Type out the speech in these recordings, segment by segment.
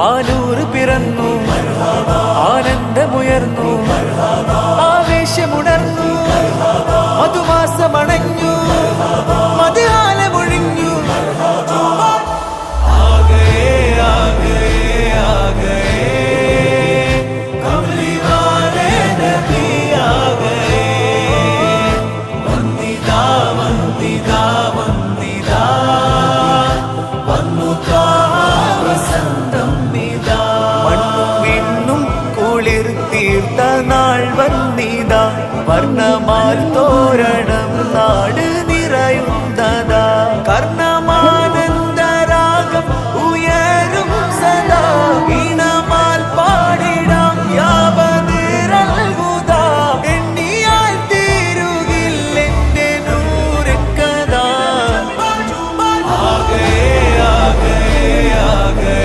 ആനൂറ് പിറന്നു ആനന്ദമുയർന്നു ആവേശമുണർന്നു മധുമാസമണഞ്ഞു മധുഹാലമൊഴിഞ്ഞു തീർത്ത നാൾ വന്നിതാ വർണ്ണമാൽ തോരണം നാട് നിറയുന്നതാ കർണമാനന്ദരാഗം ഉയരും സദാ ഈണമാൽ പാടിടാം യാവതിരൽഹുദാ എണ്ണിയാൽ തീരുകില്ലെന്റെ നൂറുകഥാ ആഗേ ആഗേ ആഗേ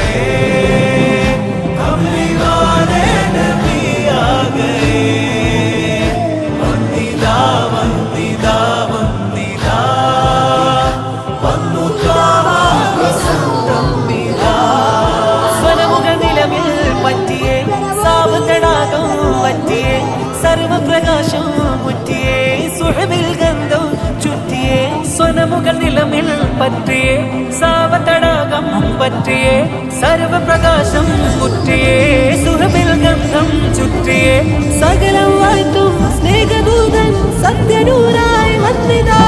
സർവപ്രകാശം മുറ്റിയേ സുഹബിൽ ഗന്ധം ചുറ്റിയേ സ്വനമുകൾ നിലമിൽ പറ്റിയേ സാവതടാകം പറ്റിയേ സർവപ്രകാശം മുറ്റിയേ സുഹബിൽ ഗന്ധം ചുറ്റിയേ സകലം വാഴ്ത്തും സ്നേഹദൂതൻ സത്യനൂരായി വന്നിതാ